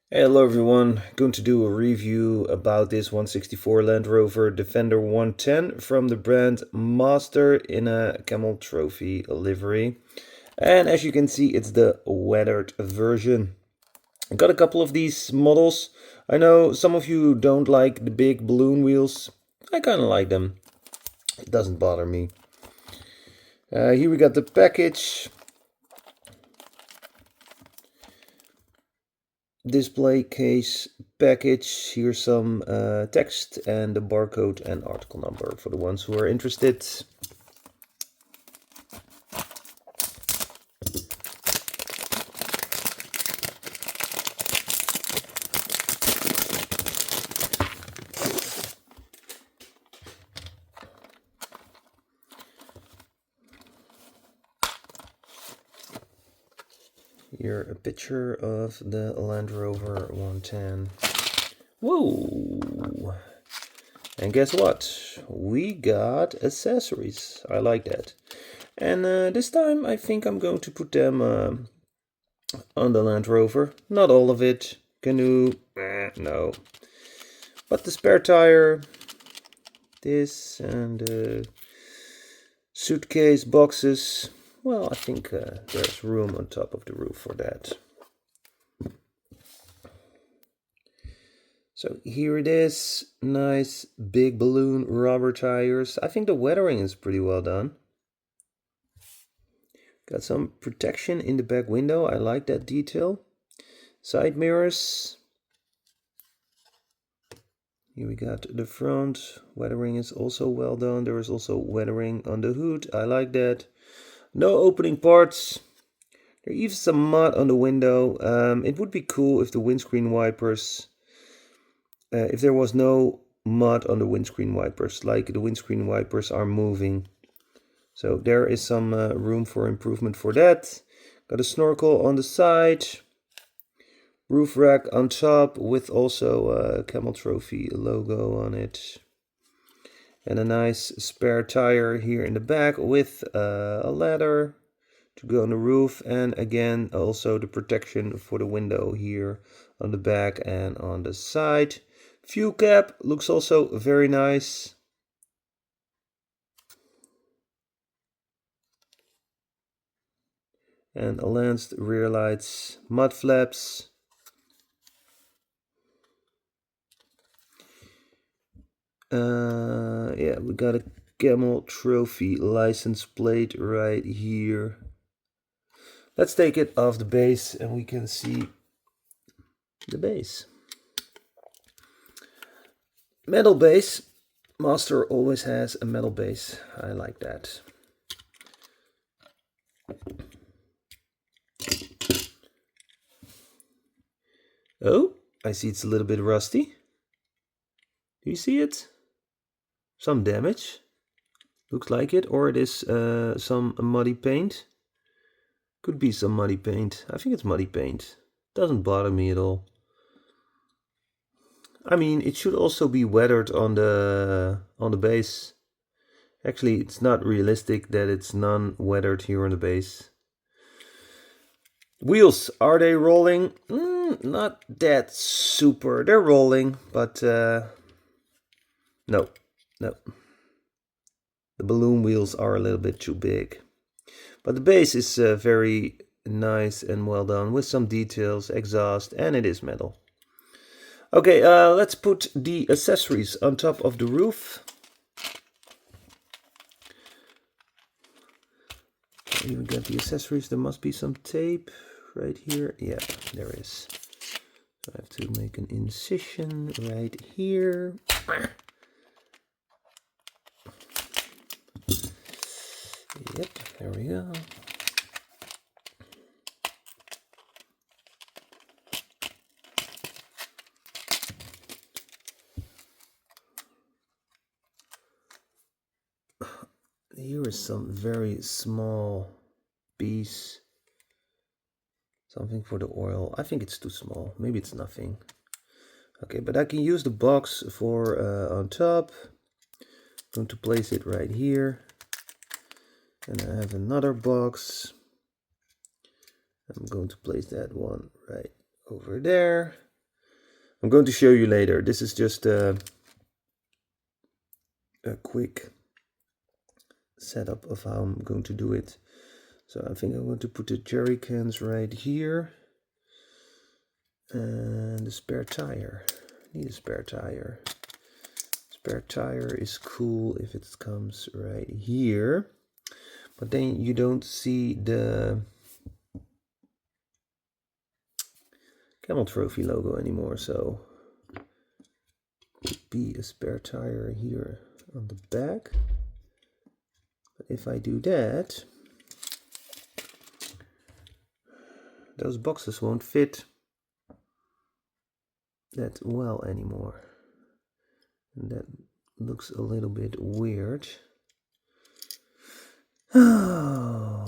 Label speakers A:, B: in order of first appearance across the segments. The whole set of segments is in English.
A: Hello everyone, going to do a review about this 164 Land Rover Defender 110 from the brand Master in a camel trophy livery. And as you can see, it's the weathered version. I got a couple of these models. I know some of you don't like the big balloon wheels. I kind of like them. It doesn't bother me. Here we got the package. Display case package. Here's some text and the barcode and article number for the ones who are interested. Here a picture of the Land Rover 110. Whoa! And guess what? We got accessories. I like that. And this time I think I'm going to put them on the Land Rover. Not all of it. Canoe, no. But the spare tire, this, and suitcase boxes. Well, I think there's room on top of the roof for that. So here it is, nice big balloon rubber tires. I think the weathering is pretty well done. Got some protection in the back window, I like that detail. Side mirrors. Here we got the front, weathering is also well done. There is also weathering on the hood, I like that. No opening parts. There is some mud on the window. It would be cool if the windscreen wipers... if there was no mud on the windscreen wipers, like the windscreen wipers are moving. So there is some room for improvement for that. Got a snorkel on the side. Roof rack on top with also a Camel Trophy logo on it. And a nice spare tire here in the back with a ladder to go on the roof. And again, also the protection for the window here on the back and on the side. Fuel cap looks also very nice. And lanced rear lights, mud flaps. Yeah, we got a Camel Trophy license plate right here. Let's take it off the base and we can see the base. Metal base. Master always has a metal base. I like that. Oh, I see it's a little bit rusty. Do you see it? Some damage. Looks like it. Or it is some muddy paint. Could be some muddy paint. I think it's muddy paint. Doesn't bother me at all. I mean, it should also be weathered on the base. Actually, it's not realistic that it's non-weathered here on the base. Wheels, are they rolling? Not that super. They're rolling, but no. The balloon wheels are a little bit too big. But the base is very nice and well done with some details, exhaust, and it is metal. Okay, let's put the accessories on top of the roof. Here we got the accessories. There must be some tape right here. Yeah, there is. So I have to make an incision right here. Yep, there we go. Here is some very small piece. Something for the oil. I think it's too small. Maybe it's nothing. Okay, but I can use the box for on top. I'm going to place it right here. And I have another box. I'm going to place that one right over there. I'm going to show you later. This is just a quick setup of how I'm going to do it. So I think I'm going to put the jerry cans right here. And the spare tire. I need a spare tire. Spare tire is cool if it comes right here. But then you don't see the Camel Trophy logo anymore, so could be a spare tire here on the back. But if I do that, those boxes won't fit that well anymore. And that looks a little bit weird. Oh.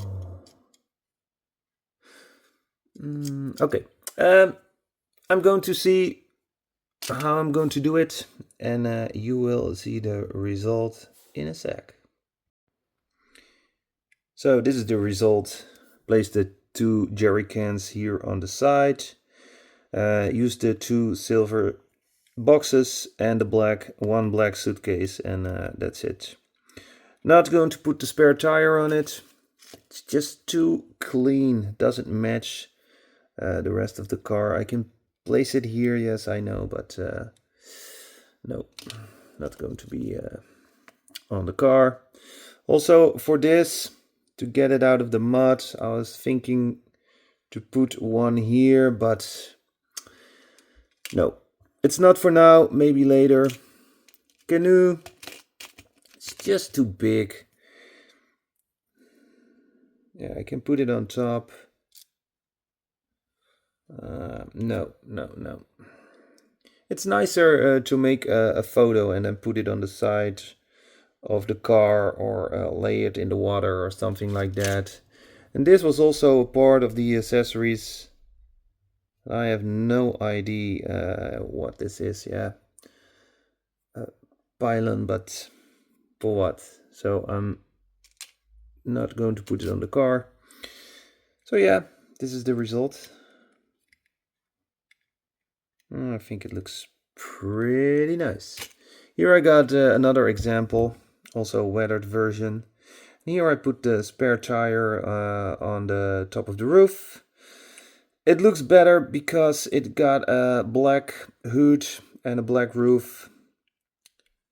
A: Okay. I'm going to see how I'm going to do it, and you will see the result in a sec. So this is the result. Place the 2 jerry cans here on the side. Use the 2 silver boxes and the one black suitcase, and that's it. Not going to put the spare tire on it. It's just too clean. Doesn't match the rest of the car. I can place it here, yes, I know, but no, not going to be on the car. Also, for this, to get it out of the mud, I was thinking to put one here, but no, it's not for now, maybe later. Canoe, it's just too big. Yeah, I can put it on top. No. It's nicer to make a photo and then put it on the side of the car, or lay it in the water or something like that. And this was also a part of the accessories. I have no idea what this is. Yeah, pylon, but for what? So I'm not going to put it on the car. So yeah, this is the result. I think it looks pretty nice. Here I got another example, also a weathered version. Here I put the spare tire on the top of the roof. It looks better because it got a black hood and a black roof.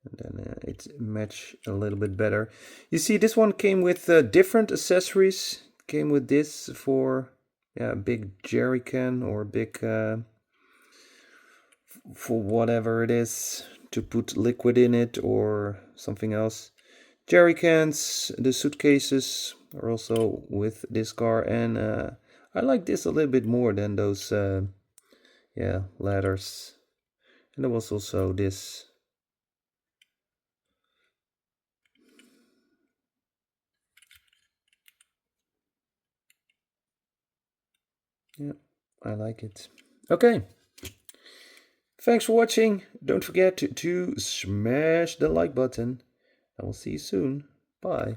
A: And then it matched a little bit better. You see, this one came with different accessories. Came with this for a big jerry can, or a big for whatever it is, to put liquid in it or something else. Jerry cans, the suitcases are also with this car, and I like this a little bit more than those ladders. And there was also this. Yeah, I like it. Okay. Thanks for watching. Don't forget to smash the like button. I will see you soon. Bye.